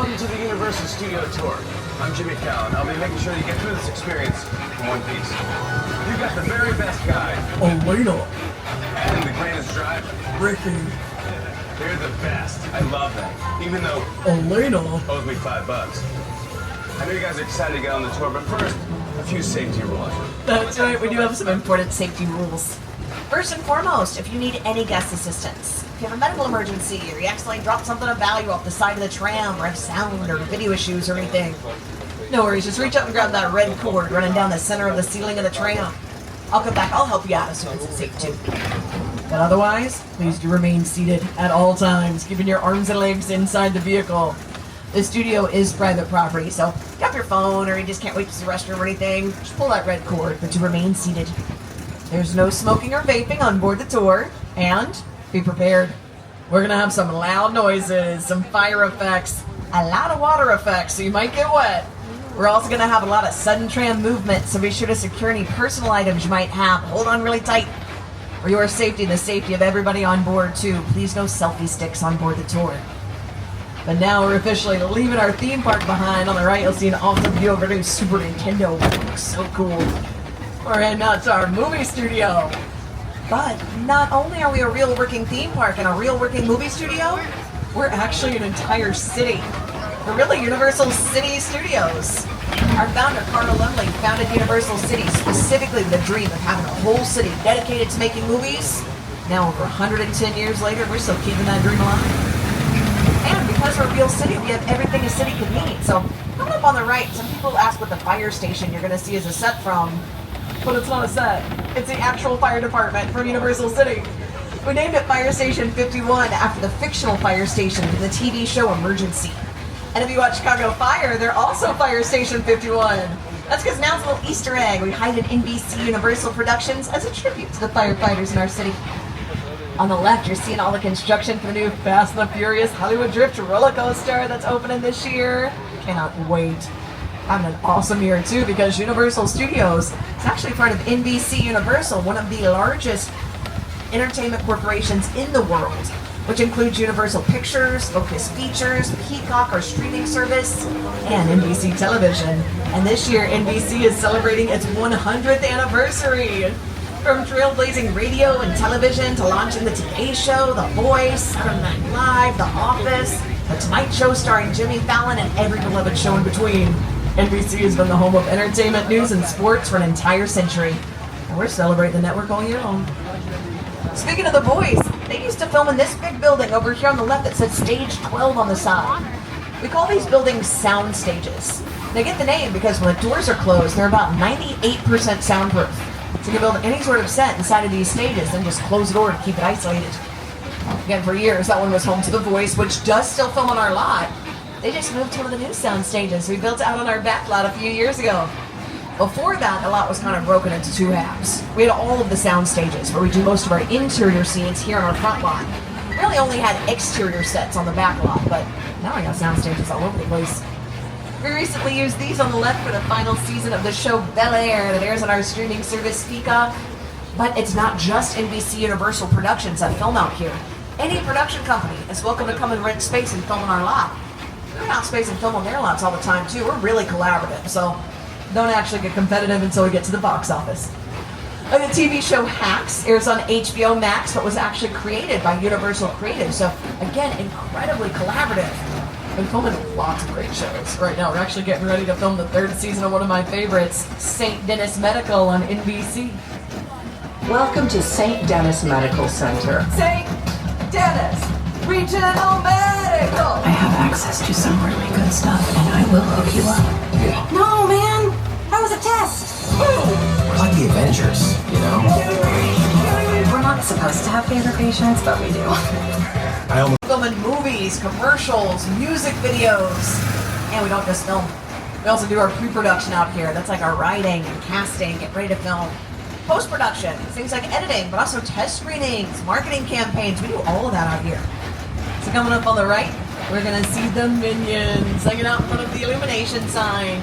Welcome to the Universal Studio Tour. I'm Jimmy Fallon. I'll be making sure you get through this experience in one piece. You've got the very best guide. Elena. And the greatest driver. Ricky. They're the best. I love them. Even though Elena owes me $5. I know you guys are excited to get on the tour, but first, a few safety rules. That's right, we do have some important safety rules. First and foremost, if you need any guest assistance, if you have a medical emergency or you accidentally dropped something of value off the side of the tram or have sound or video issues or anything, no worries, just reach up and grab that red cord running down the center of the ceiling of the tram. I'll come back, I'll help you out as soon as it's safe too. But otherwise, please do remain seated at all times, keeping your arms and legs inside the vehicle. The studio is private property, so if you have your phone or you just can't wait to use the restroom or anything, just pull that red cord, but to remain seated. There's no smoking or vaping on board the tour, and be prepared. We're gonna have some loud noises, some fire effects, a lot of water effects, so you might get wet. We're also gonna have a lot of sudden tram movement, so be sure to secure any personal items you might have. Hold on really tight. For your safety and the safety of everybody on board too, please no selfie sticks on board the tour. But now we're officially leaving our theme park behind. On the right, you'll see an awesome view of our new Super Nintendo. It looks so cool. We're heading out to our movie studio. But not only are we a real working theme park and a real working movie studio, we're actually an entire city. We're really Universal City Studios. Our founder, Carter Lumley, founded Universal City specifically with a dream of having a whole city dedicated to making movies. Now, over 110 years later, we're still keeping that dream alive. And because we're a real city, we have everything a city could need. So, coming up on the right, some people ask what the fire station you're going to see is a set from. But it's not a set. It's the actual fire department from Universal City. We named it Fire Station 51 after the fictional fire station from the TV show Emergency. And if you watch Chicago Fire, they're also Fire Station 51. That's because now it's a little Easter egg we hide in NBC Universal Productions as a tribute to the firefighters in our city. On the left, you're seeing all the construction for the new Fast and the Furious Hollywood Drift roller coaster that's opening this year. Cannot wait. Having an awesome year too, because Universal Studios is actually part of NBC Universal, one of the largest entertainment corporations in the world, which includes Universal Pictures, Focus Features, Peacock, our streaming service, and NBC Television. And this year, NBC is celebrating its 100th anniversary. From trailblazing radio and television to launching The Today Show, The Voice, Saturday Night Live, The Office, The Tonight Show starring Jimmy Fallon, and every beloved show in between. NBC has been the home of entertainment, news, and sports for an entire century. And we're celebrating the network all year long. Speaking of The Voice, they used to film in this big building over here on the left that said Stage 12 on the side. We call these buildings sound stages. They get the name because when the doors are closed, they're about 98% soundproof. So you can build any sort of set inside of these stages and just close the door to keep it isolated. Again, for years, that one was home to The Voice, which does still film on our lot. They just moved to one of the new sound stages we built out on our back lot a few years ago. Before that, the lot was kind of broken into two halves. We had all of the sound stages where we do most of our interior scenes here on our front lot. We really only had exterior sets on the back lot, but now we got sound stages all over the place. We recently used these on the left for the final season of the show Bel-Air that airs on our streaming service Peacock. But it's not just NBC Universal Productions that film out here. Any production company is welcome to come and rent space and film on our lot. We rent out space and film on their lots all the time too. We're really collaborative, so don't actually get competitive until we get to the box office. And the TV show Hacks airs on HBO Max, but was actually created by Universal Creative. So again, incredibly collaborative. Been filming lots of great shows. Right now, we're actually getting ready to film the third season of one of my favorites, St. Denis Medical on NBC. Welcome to St. Denis Medical Center. St. Denis Regional Medical. I have access to some really good stuff, and I will hook you up. No, man! That was a test! We're like the Avengers, you know? We're not supposed to have favorite patients, but we do. I almost Filming movies, commercials, music videos, and we don't just film. We also do our pre-production out here. That's like our writing and casting, get ready to film. Post-production, things like editing, but also test screenings, marketing campaigns. We do all of that out here. So coming up on the right, we're gonna see the Minions hanging out in front of the Illumination sign.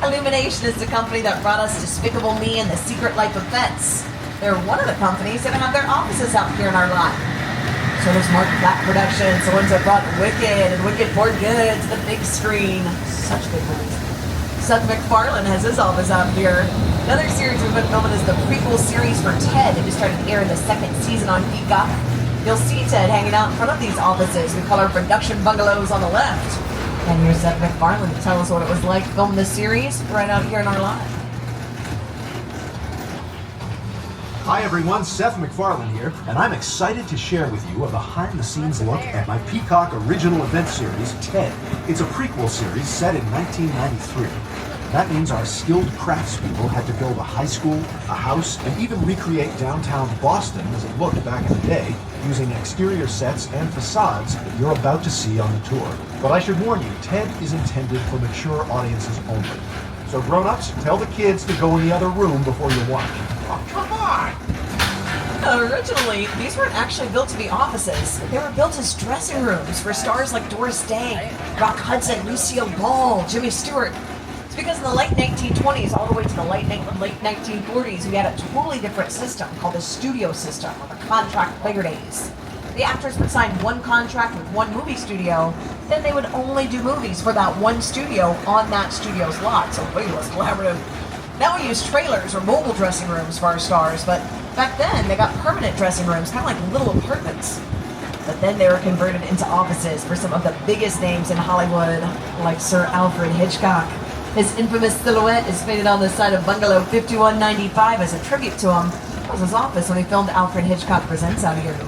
Illumination is the company that brought us Despicable Me and The Secret Life of Pets. They're one of the companies that have their offices out here in our lot. So So there's Mark Black Productions, the ones that brought Wicked and Wicked for Good to the big screen. Such good movies. Seth MacFarlane has his office out here. Another series we've been filming is the prequel series for Ted. It just started airing the second season on Peacock. You'll see Ted hanging out in front of these offices. We call our production bungalows on the left. And here's Seth MacFarlane to tell us what it was like filming this series right out here in our lot. Hi everyone, Seth MacFarlane here, and I'm excited to share with you a behind-the-scenes look at my Peacock original event series, TED. It's a prequel series set in 1993. That means our skilled craftspeople had to build a high school, a house, and even recreate downtown Boston as it looked back in the day, using exterior sets and facades that you're about to see on the tour. But I should warn you, TED is intended for mature audiences only. So grown-ups, tell the kids to go in the other room before you watch. Oh, come on! Originally, these weren't actually built to be offices. They were built as dressing rooms for stars like Doris Day, Rock Hudson, Lucille Ball, Jimmy Stewart. It's because in the late 1920s all the way to the late 1940s, we had a totally different system called the studio system, or the contract player days. The actors would sign one contract with one movie studio, then they would only do movies for that one studio on that studio's lot, so way less collaborative. Now we use trailers or mobile dressing rooms for our stars, but back then they got permanent dressing rooms, kind of like little apartments. But then they were converted into offices for some of the biggest names in Hollywood, like Sir Alfred Hitchcock. His infamous silhouette is painted on the side of Bungalow 5195 as a tribute to him. That was his office when he filmed Alfred Hitchcock Presents out here.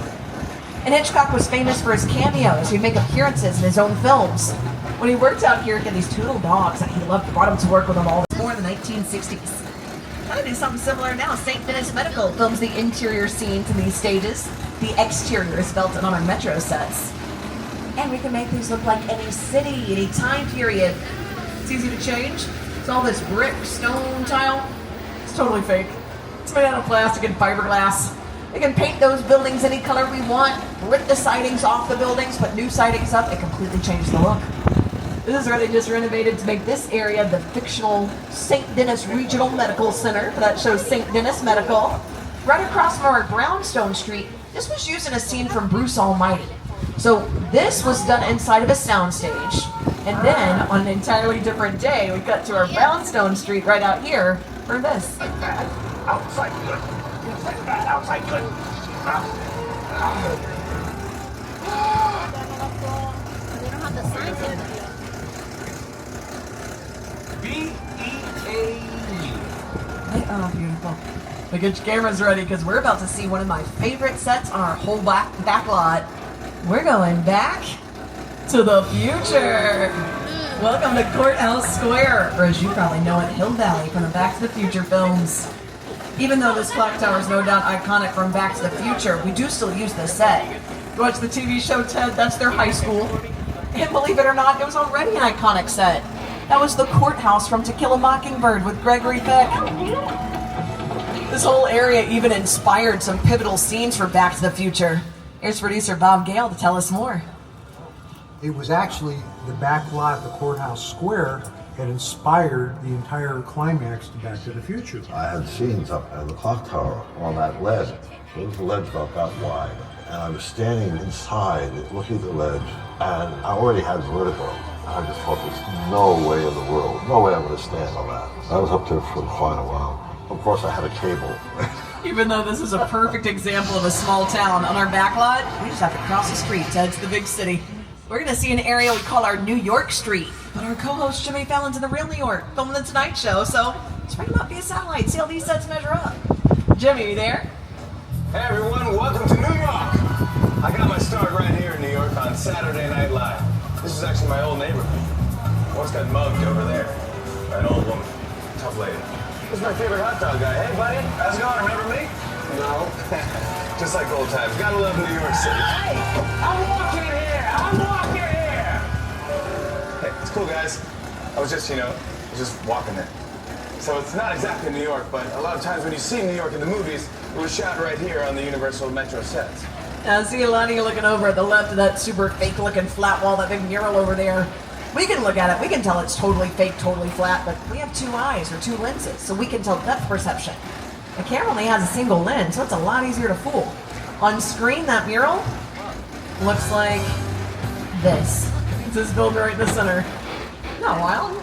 And Hitchcock was famous for his cameos. He'd make appearances in his own films. When he worked out here, he had these two little dogs that he loved, brought him to work with him all more in the 1960s. Trying to do something similar now. St. Denis Medical films the interior scenes in these stages. The exterior is built on our metro sets. And we can make these look like any city, any time period. It's easy to change. It's all this brick, stone, tile. It's totally fake. It's made out of plastic and fiberglass. We can paint those buildings any color we want, rip the sidings off the buildings, put new sidings up, and completely change the look. This is where they just renovated to make this area the fictional St. Denis Regional Medical Center. That shows St. Denis Medical. Right across from our Brownstone Street, this was used in a scene from Bruce Almighty. So this was done inside of a soundstage. And then, on an entirely different day, we cut to our Brownstone Street right out here for this. Outside good. Inside bad, outside good. They don't have the signs in there. B-E-A-U. Oh, beautiful. But get your cameras ready because we're about to see one of my favorite sets on our whole back lot. We're going back to the future. Welcome to Courthouse Square, or as you probably know it, Hill Valley from the Back to the Future films. Even though this clock tower is no doubt iconic from Back to the Future, we do still use this set. You watch the TV show Ted, that's their high school. And believe it or not, it was already an iconic set. That was the courthouse from To Kill a Mockingbird with Gregory Peck. This whole area even inspired some pivotal scenes for Back to the Future. Here's producer Bob Gale to tell us more. It was actually the back lot of the courthouse square that inspired the entire climax to Back to the Future. I had scenes up at the clock tower on that ledge. It was a ledge about that wide. And I was standing inside looking at the ledge, and I already had vertigo. I just thought there's no way in the world, no way I'm going to stand on that. I was up there for quite a while. Of course, I had a cable. Even though this is a perfect example of a small town, on our back lot, we just have to cross the street to head to the big city. We're going to see an area we call our New York Street. But our co-host Jimmy Fallon's in the real New York, filming the Tonight Show, so let's bring him up via satellite, see how these sets measure up. Jimmy, you there? Hey everyone, welcome to New York! I got my start right here in New York on Saturday Night Live. This is actually my old neighborhood. Once got mugged over there by an old woman. Tough lady. This is my favorite hot dog guy. Hey buddy, how's it going? Remember me? No. Just like old times. Gotta love New York City. Hey, I'm walking here! I'm walking here! Hey, it's cool guys. I was just walking there. So it's not exactly New York, but a lot of times when you see New York in the movies, it was shot right here on the Universal Metro sets. Now, see a lot of you looking over at the left of that super fake-looking flat wall, that big mural over there. We can look at it, we can tell it's totally fake, totally flat, but we have two eyes or two lenses, so we can tell depth perception. The camera only has a single lens, so it's a lot easier to fool. On screen, that mural, looks like this. It's this building right in the center. Isn't that wild?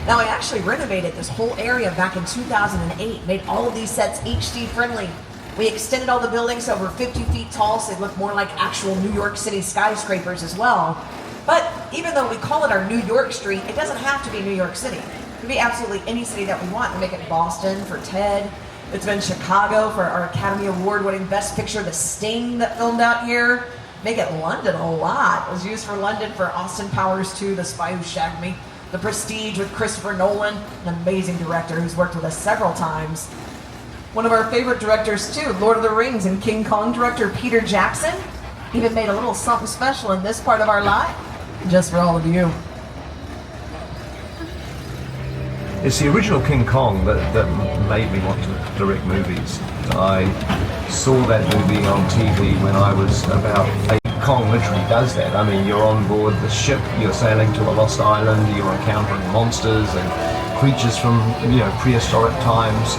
Now, I actually renovated this whole area back in 2008, made all of these sets HD friendly. We extended all the buildings over 50 feet tall so they look more like actual New York City skyscrapers as well. But even though we call it our New York Street, it doesn't have to be New York City. It could be absolutely any city that we want. We make it Boston for Ted. It's been Chicago for our Academy Award-winning Best Picture, The Sting, that filmed out here. Make it London a lot. It was used for London for Austin Powers 2, The Spy Who Shagged Me. The Prestige with Christopher Nolan, an amazing director who's worked with us several times. One of our favorite directors too, Lord of the Rings and King Kong director Peter Jackson, even made a little something special in this part of our lot, just for all of you. It's the original King Kong that made me want to direct movies. I saw that movie on TV when I was about 8. Kong literally does that. I mean, you're on board the ship, you're sailing to a lost island, you're encountering monsters and creatures from, prehistoric times.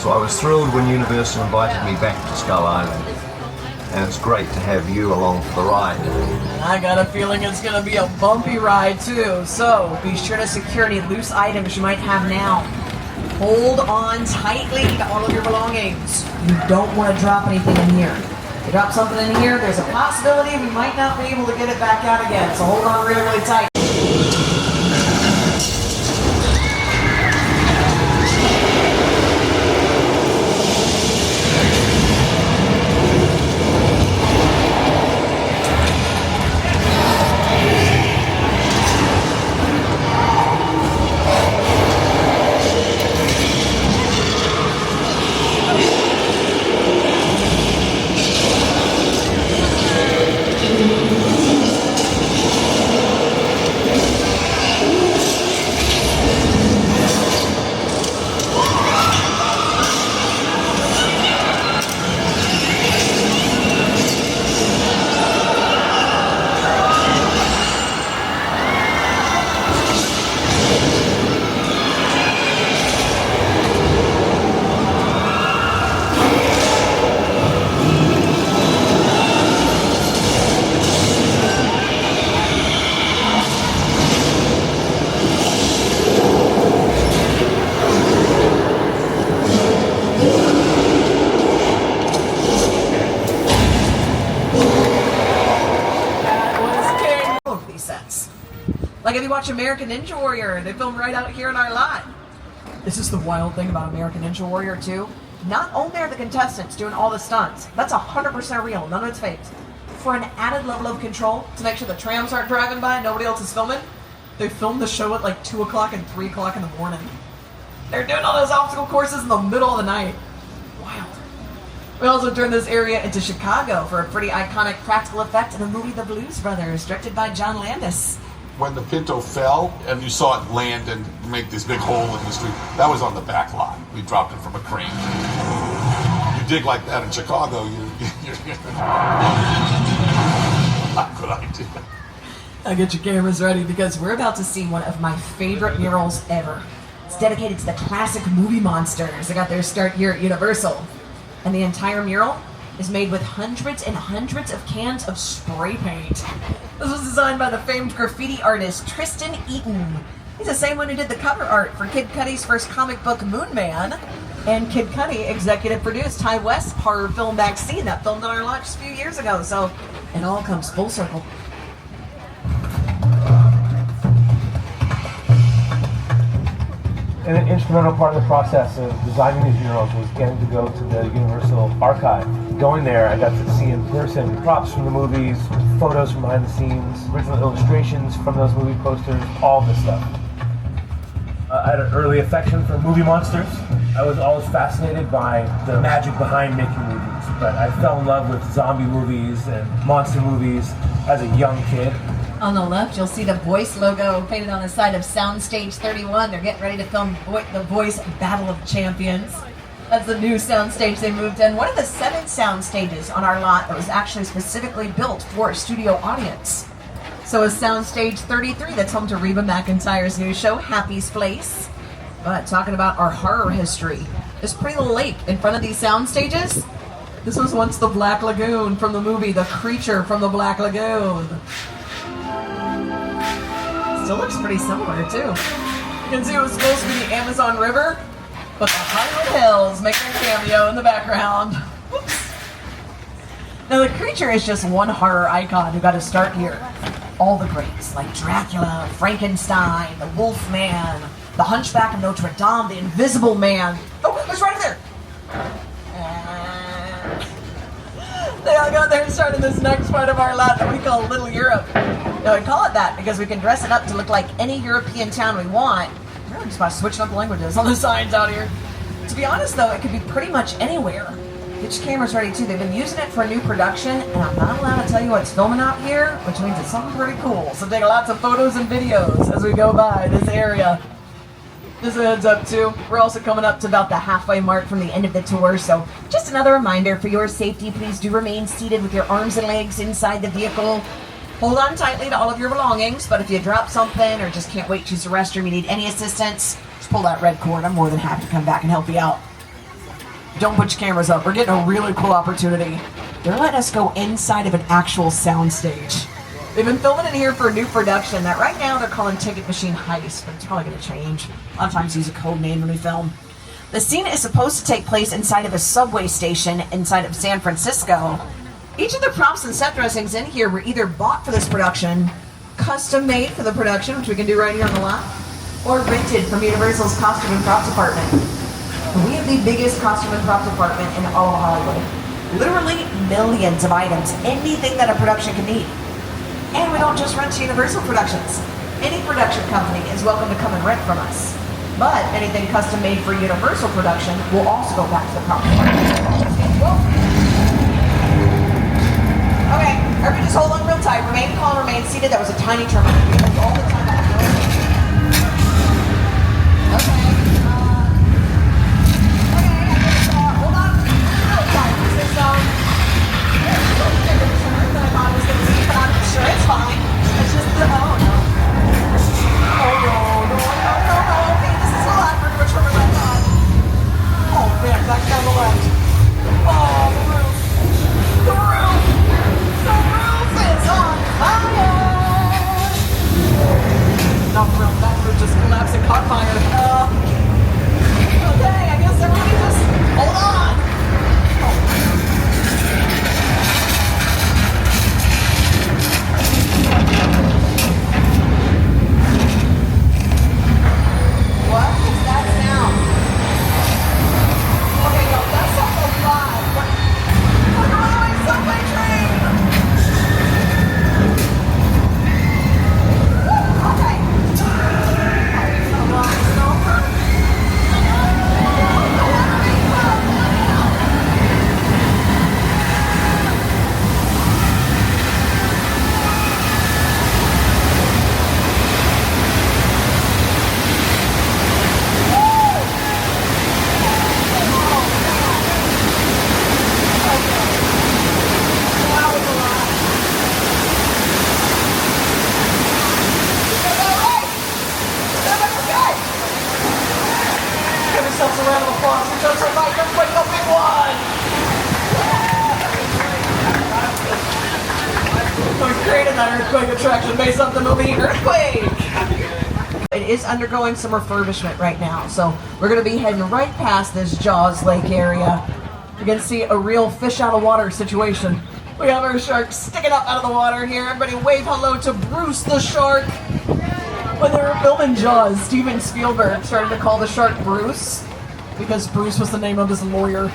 So I was thrilled when Universal invited me back to Skull Island. And it's great to have you along for the ride. I got a feeling it's going to be a bumpy ride too, so be sure to secure any loose items you might have now. Hold on tightly to all of your belongings. You don't want to drop anything in here. If you drop something in here, there's a possibility we might not be able to get it back out again, so hold on really, really tight. Like if you watch American Ninja Warrior, they filmed right out here in our lot. This is the wild thing about American Ninja Warrior 2. Not only are the contestants doing all the stunts, that's 100% real, none of it's faked. For an added level of control, to make sure the trams aren't driving by and nobody else is filming, they filmed the show at like 2 o'clock and 3 o'clock in the morning. They're doing all those obstacle courses in the middle of the night. Wild. We also turned this area into Chicago for a pretty iconic practical effect in the movie The Blues Brothers, directed by John Landis. When the Pinto fell and you saw it land and make this big hole in the street, that was on the back lot. We dropped it from a crane. You dig like that in Chicago, you're not a good idea. Now get your cameras ready because we're about to see one of my favorite murals ever. It's dedicated to the classic movie monsters that got their start here at Universal. And the entire mural is made with hundreds and hundreds of cans of spray paint. This was designed by the famed graffiti artist Tristan Eaton. He's the same one who did the cover art for Kid Cudi's first comic book, Moon Man. And Kid Cudi executive produced Ty West's horror film Vaccine that filmed on our lot just a few years ago. So it all comes full circle. An instrumental part of the process of designing these murals was getting to go to the Universal Archive. Going there, I got to see in person props from the movies, photos from behind the scenes, original illustrations from those movie posters, all this stuff. I had an early affection for movie monsters. I was always fascinated by the magic behind making movies, but I fell in love with zombie movies and monster movies as a young kid. On the left, you'll see the Voice logo painted on the side of Soundstage 31. They're getting ready to film the Voice Battle of Champions. That's the new soundstage they moved in. One of the 7 sound stages on our lot that was actually specifically built for a studio audience. So is Soundstage 33, that's home to Reba McEntire's new show, Happy's Place. But talking about our horror history, this pretty little lake in front of these sound stages, This was once the Black Lagoon from the movie The Creature from the Black Lagoon. Still looks pretty similar, too. You can see it was supposed to be the Amazon River, but the Hollywood Hills make their cameo in the background. Whoops. Now, The Creature is just one horror icon who got to start here. All the greats, like Dracula, Frankenstein, the Wolfman, the Hunchback of Notre Dame, the Invisible Man. Oh, it's right there! They all got there and started this next part of our lot that we call Little Europe. Now, we call it that because we can dress it up to look like any European town we want. We're just about switching up languages on the signs out here. To be honest, though, it could be pretty much anywhere. Get your cameras ready, too. They've been using it for a new production, and I'm not allowed to tell you what's filming out here, which means it's something pretty cool. So take lots of photos and videos as we go by this area. Just a heads up, too. We're also coming up to about the halfway mark from the end of the tour, so just another reminder for your safety, please do remain seated with your arms and legs inside the vehicle. Hold on tightly to all of your belongings, but if you drop something or just can't wait to use the restroom, you need any assistance, just pull that red cord. I'm more than happy to come back and help you out. Don't put your cameras up. We're getting a really cool opportunity. They're letting us go inside of an actual sound stage. They've been filming in here for a new production that right now they're calling Ticket Machine Heist, but it's probably going to change. A lot of times use a code name when we film. The scene is supposed to take place inside of a subway station inside of San Francisco. Each of the props and set dressings in here were either bought for this production, custom made for the production, which we can do right here on the lot, or rented from Universal's costume and props department. We have the biggest costume and props department in all of Hollywood. Literally millions of items, anything that a production can need. And we don't just rent to Universal Productions. Any production company is welcome to come and rent from us. But anything custom made for Universal Production will also go back to the prop department. Okay, everybody just hold on real tight. Remain calm, remain seated. That was a tiny terminal. All the time. Okay. Hold on real tight. This sure, it's fine. It's just the, oh no. No. Okay, this is a lot for much further than I thought. Oh man, back down the left. Oh, the roof. The roof is on fire. No, the roof, that roof just collapsed and caught fire. Okay, I guess everybody just hold on. What is that sound? Okay, no, that's not a lot. What a runaway subway train! Okay. A round of applause for Joseph Mike, everybody go big one! We created that earthquake attraction based off the movie Earthquake! It is undergoing some refurbishment right now, so we're going to be heading right past this Jaws Lake area. You're going to see a real fish out of water situation. We have our shark sticking up out of the water here. Everybody wave hello to Bruce the shark. When they were filming Jaws, Steven Spielberg started to call the shark Bruce, because Bruce was the name of his lawyer.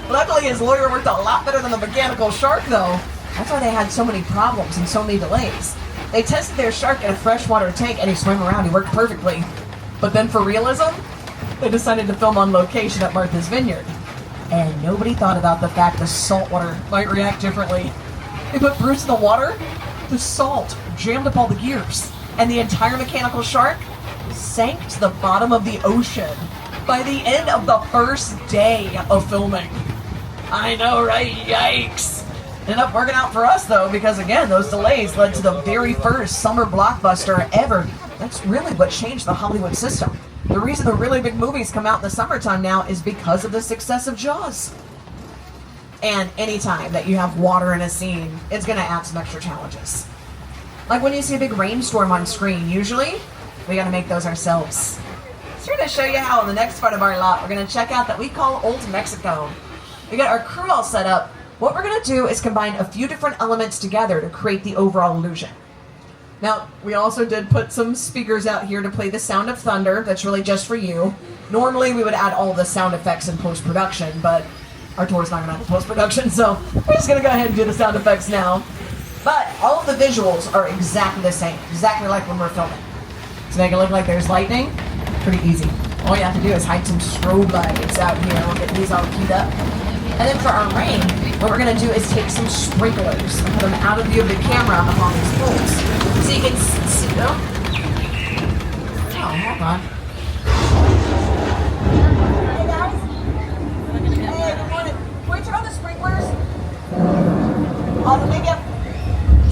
Luckily, his lawyer worked a lot better than the mechanical shark, though. That's why they had so many problems and so many delays. They tested their shark in a freshwater tank, and he swam around. He worked perfectly. But then for realism, they decided to film on location at Martha's Vineyard. And nobody thought about the fact the salt water might react differently. They put Bruce in the water, the salt jammed up all the gears, and the entire mechanical shark sank to the bottom of the ocean by the end of the first day of filming. I know, right? Yikes. Ended up working out for us, though, because again, those delays led to the very first summer blockbuster ever. That's really what changed the Hollywood system. The reason the really big movies come out in the summertime now is because of the success of Jaws. And anytime that you have water in a scene, it's going to add some extra challenges. Like when you see a big rainstorm on screen, usually we got to make those ourselves. So we're going to show you how in the next part of our lot, we're going to check out that we call Old Mexico. We got our crew all set up. What we're going to do is combine a few different elements together to create the overall illusion. Now, we also did put some speakers out here to play the sound of thunder. That's really just for you. Normally, we would add all the sound effects in post-production, but our tour's not going to have post-production, so we're just going to go ahead and do the sound effects now. But all of the visuals are exactly the same, exactly like when we're filming. To make it look like there's lightning, pretty easy. All you have to do is hide some strobe lights out here. We'll get these all keyed up. And then for our rain, what we're going to do is take some sprinklers and put them out of view of the camera up on these poles. So you can see them. Oh, hold on. Hey guys. Hey, good morning. Can we turn on the sprinklers? On the big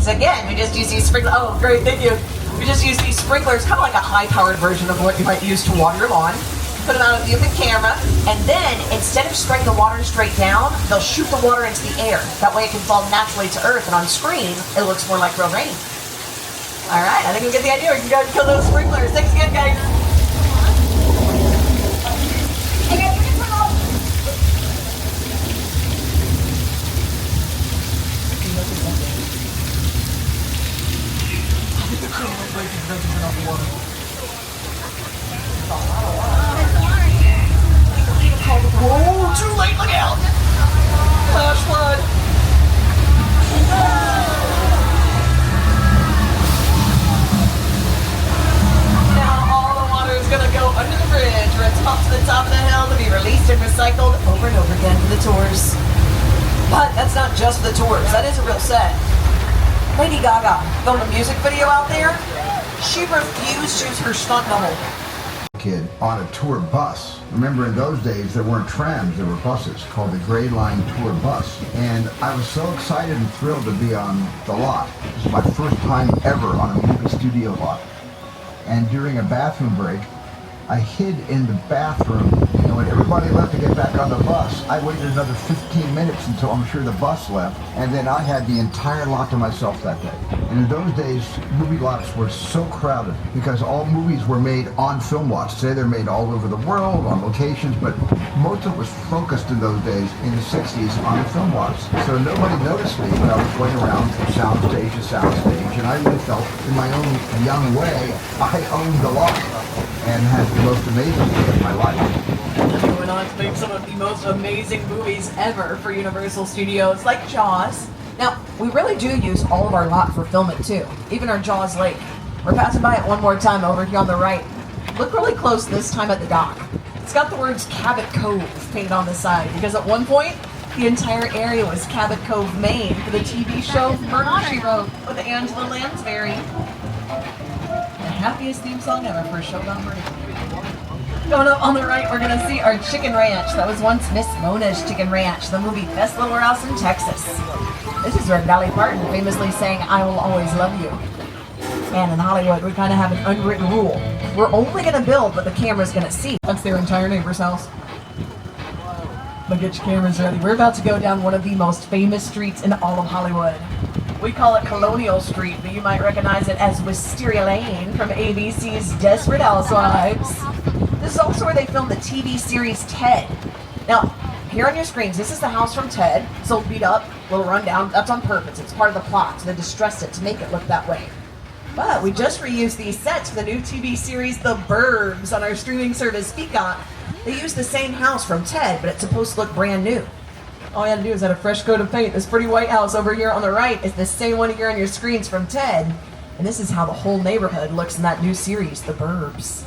So again, we just use these sprinklers. Oh, great, thank you. We just use these sprinklers, kind of like a high-powered version of what you might use to water your lawn. Put them out of view of the camera, and then instead of spraying the water straight down, they'll shoot the water into the air. That way it can fall naturally to earth, and on screen, it looks more like real rain. All right, I think we get the idea. We can go and kill those sprinklers. Thanks again, guys. Hey guys, we can turn off. I think the crew looks like he's ready to turn off the water. Oh, too late, look out! Flash flood! Now all the water is gonna go under the bridge where it's up to the top of the hill to be released and recycled over and over again for the tours. But that's not just for the tours, that is a real set. Lady Gaga filmed a music video out there. She refused to use her stunt double. Kid on a tour bus. Remember, in those days there weren't trams, there were buses called the Gray Line Tour Bus, and I was so excited and thrilled to be on the lot. This was my first time ever on a movie studio lot, and during a bathroom break I hid in the bathroom, and when everybody left to get back on the bus, I waited another 15 minutes until I'm sure the bus left, and then I had the entire lot to myself that day. And in those days, movie lots were so crowded because all movies were made on film lots. Today they're made all over the world, on locations, but most of it was focused in those days, in the 60s, on the film lots. So nobody noticed me when I was going around from soundstage to soundstage, and I really felt, in my own young way, I owned the lot and had the most amazing day of my life. We went on to make some of the most amazing movies ever for Universal Studios, like Jaws. Now, we really do use all of our lot for filming too, even our Jaws Lake. We're passing by it one more time over here on the right. Look really close this time at the dock. It's got the words Cabot Cove painted on the side, because at one point, the entire area was Cabot Cove, Maine, for the TV show Murder, She Wrote with Angela Lansbury. The happiest theme song ever for a show about murder. Going up on the right, we're gonna see our chicken ranch. That was once Miss Mona's Chicken Ranch, the movie Best Little House in Texas. This is where Dolly Parton famously sang "I Will Always Love You." And in Hollywood, we kind of have an unwritten rule. We're only gonna build what the camera's gonna see. That's their entire neighbor's house. But get your cameras ready. We're about to go down one of the most famous streets in all of Hollywood. We call it Colonial Street, but you might recognize it as Wisteria Lane from ABC's Desperate Housewives. This is also where they filmed the TV series Ted. Now, here on your screens, this is the house from Ted. It's all beat up, a little rundown. That's on purpose. It's part of the plot, so they distressed it to make it look that way. But we just reused these sets for the new TV series The Burbs on our streaming service Peacock. They used the same house from Ted, but it's supposed to look brand new. All you had to do is add a fresh coat of paint. This pretty white house over here on the right is the same one here on your screens from Ted. And this is how the whole neighborhood looks in that new series, The Burbs.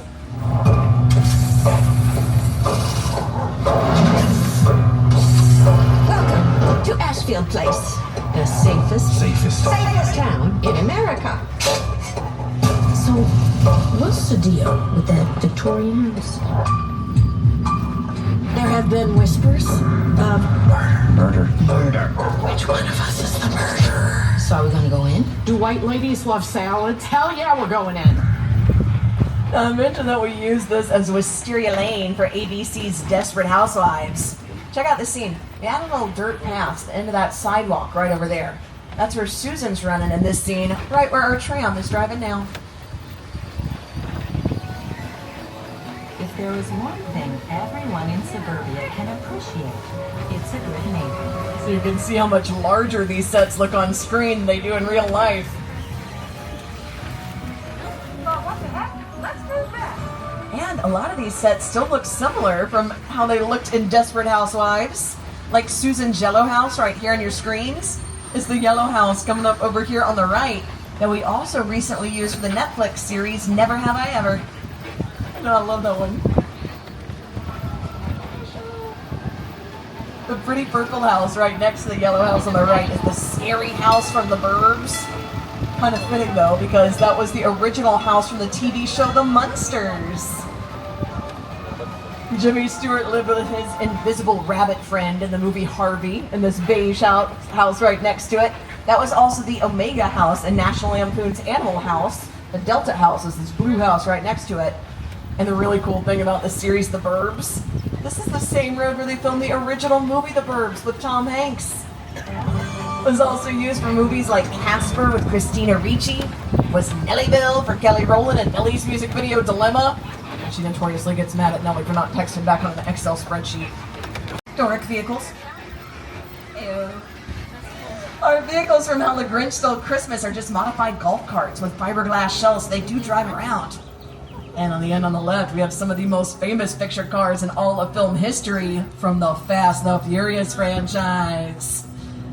Welcome to Ashfield Place, the safest town in America. So, what's the deal with that Victorian house? There have been whispers of murder. Which one of us is the murderer? So are we gonna go in? Do white ladies love salads? Hell yeah, we're going in. I mentioned that we use this as Wisteria Lane for ABC's Desperate Housewives. Check out this scene. They added a little dirt path to the end of that sidewalk right over there. That's where Susan's running in this scene, right where our tram is driving now. If there is one thing everyone in suburbia can appreciate, it's a good neighbor. So you can see how much larger these sets look on screen than they do in real life. And a lot of these sets still look similar from how they looked in Desperate Housewives. Like Susan's yellow house right here on your screens is the yellow house coming up over here on the right that we also recently used for the Netflix series Never Have I Ever. I know, I love that one. The pretty purple house right next to the yellow house on the right is the scary house from The Burbs. Kind of fitting though, because that was the original house from the TV show The Munsters. Jimmy Stewart lived with his invisible rabbit friend in the movie Harvey in this beige house right next to it. That was also the Omega house in National Lampoon's Animal House. The Delta house is this blue house right next to it. And the really cool thing about the series The Burbs, this is the same road where they filmed the original movie The Burbs with Tom Hanks. It was also used for movies like Casper with Christina Ricci, was Nellyville for Kelly Rowland and Nelly's music video Dilemma. She notoriously gets mad at Nelly for not texting back on an Excel spreadsheet. Doric vehicles. Ew. Our vehicles from How the Grinch Stole Christmas are just modified golf carts with fiberglass shells so they do drive around. And on the end on the left, we have some of the most famous picture cars in all of film history from the Fast and the Furious franchise.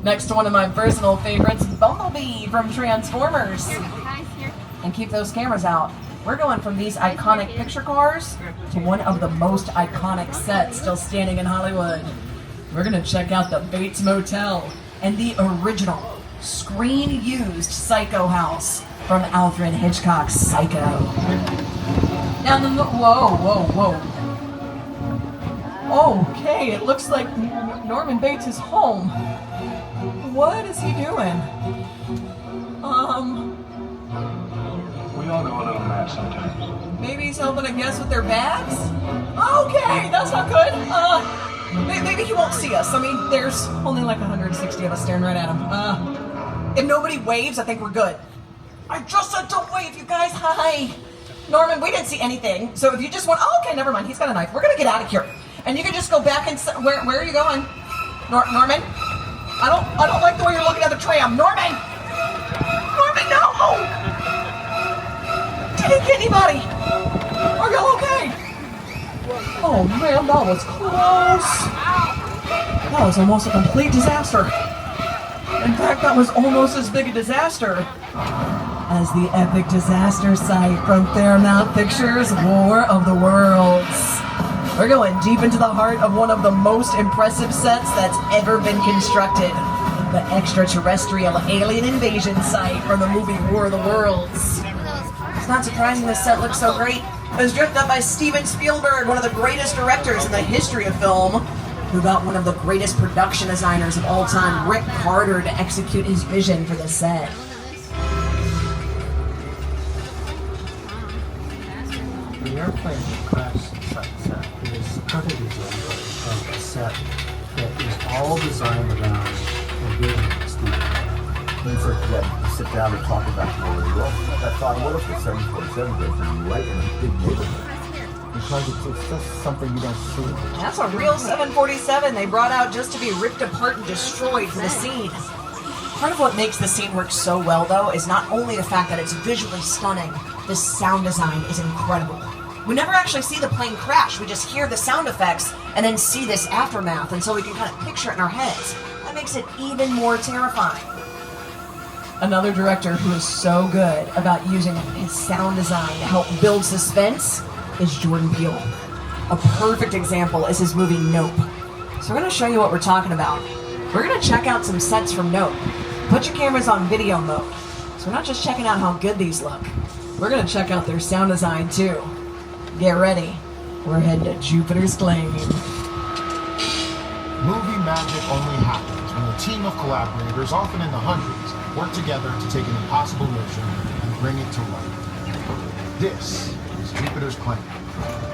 Next to one of my personal favorites, Bumblebee from Transformers. And keep those cameras out. We're going from these iconic picture cars to one of the most iconic sets still standing in Hollywood. We're going to check out the Bates Motel and the original screen-used Psycho house from Alfred Hitchcock's Psycho. Now the whoa. Okay, it looks like Norman Bates is home. What is he doing? We all go a little mad sometimes. Maybe he's helping a guest with their bags? Okay, that's not good. Maybe he won't see us. I mean, there's only like 160 of us staring right at him. If nobody waves, I think we're good. I just said don't wave, you guys. Hi. Norman, we didn't see anything. So if you just want, okay, never mind. He's got a knife. We're going to get out of here. And you can just go back and, where are you going? Norman? I don't like the way you're looking at the tram. Norman, no! Take anybody! Are y'all okay? Oh man, that was close. That was almost a complete disaster. In fact, that was almost as big a disaster as the epic disaster site from Paramount Pictures' War of the Worlds. We're going deep into the heart of one of the most impressive sets that's ever been constructed. The extraterrestrial alien invasion site from the movie War of the Worlds. It's not surprising this set looks so great. It was driven up by Steven Spielberg, one of the greatest directors in the history of film, who got one of the greatest production designers of all time, Rick Carter, to execute his vision for the set. The airplane crash set is a perfect example of a set that is all designed around a vision of Steven. You forget to sit down and talk about the way well. I thought, what if the 747 goes right in a big neighborhood? Because it's just something you don't see. That's a real 747 they brought out just to be ripped apart and destroyed for the scene. Part of what makes the scene work so well, though, is not only the fact that it's visually stunning, the sound design is incredible. We never actually see the plane crash, we just hear the sound effects and then see this aftermath, and so we can kind of picture it in our heads. That makes it even more terrifying. Another director who is so good about using his sound design to help build suspense is Jordan Peele. A perfect example is his movie Nope. So we're going to show you what we're talking about. We're going to check out some sets from Nope. Put your cameras on video mode. So we're not just checking out how good these look. We're going to check out their sound design too. Get ready. We're heading to Jupiter's Claim. Movie magic only happens when a team of collaborators, often in the hundreds, work together to take an impossible mission and bring it to life. This is Jupiter's Claim,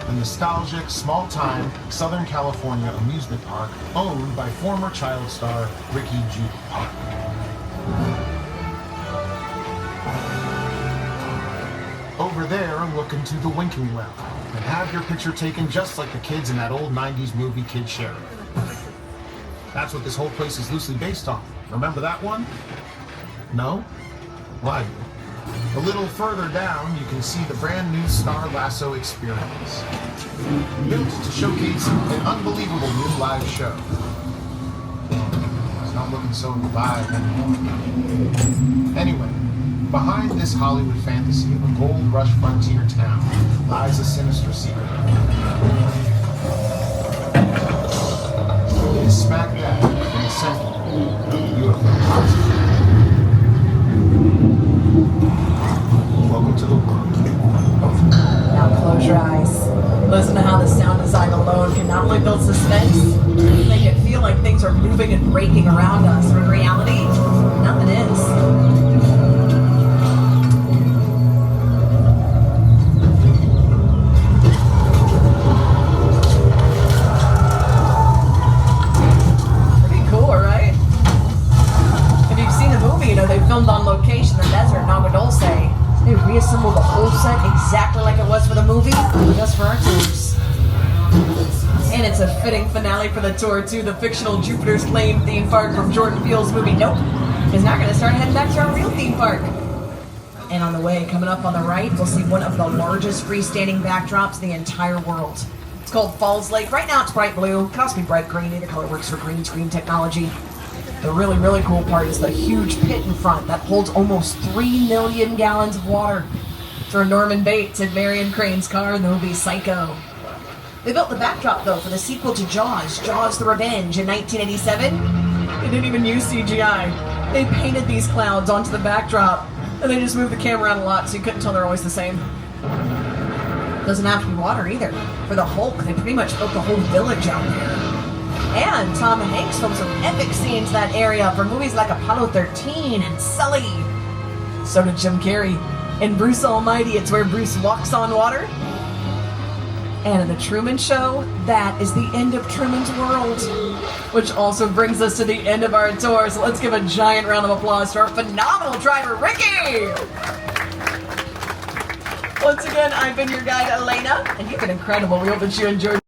the nostalgic, small-time Southern California amusement park owned by former child star Ricky Jude Park. Over there, look into the Winking Well and have your picture taken just like the kids in that old 90s movie Kid Sheriff. That's what this whole place is loosely based on. Remember that one? No? Why? A little further down, you can see the brand new Star Lasso experience. Built to showcase an unbelievable new live show. It's not looking so live anymore. Anyway, behind this Hollywood fantasy of a gold rush frontier town lies a sinister secret. It is smack dab in the center of the UFO. Welcome to the world. Now close your eyes. Listen to how the sound design alone can not only build suspense, make it feel like things are moving and breaking around us, when in reality, nothing is. They filmed on location in the desert in Agua Dulce. They reassembled the whole set exactly like it was for the movie, just for our tours. And it's a fitting finale for the tour, too. The fictional Jupiter's Claim theme park from Jordan Peele's movie Nope is now going to start heading back to our real theme park. And on the way, coming up on the right, we'll see one of the largest freestanding backdrops in the entire world. It's called Falls Lake. Right now it's bright blue. It can also be bright green. Either color works for green screen technology. The really, really cool part is the huge pit in front that holds almost 3 million gallons of water. For Norman Bates and Marion Crane's car in the movie Psycho. They built the backdrop, though, for the sequel to Jaws, Jaws the Revenge, in 1987. They didn't even use CGI. They painted these clouds onto the backdrop, and they just moved the camera around a lot so you couldn't tell they're always the same. Doesn't have to be water, either. For the Hulk, they pretty much built the whole village out there. And Tom Hanks filmed some epic scenes in that area for movies like Apollo 13 and Sully. So did Jim Carrey. In Bruce Almighty, it's where Bruce walks on water. And in The Truman Show, that is the end of Truman's World. Which also brings us to the end of our tour. So let's give a giant round of applause to our phenomenal driver, Ricky! Once again, I've been your guide, Elena, and you've been incredible. We hope that you enjoyed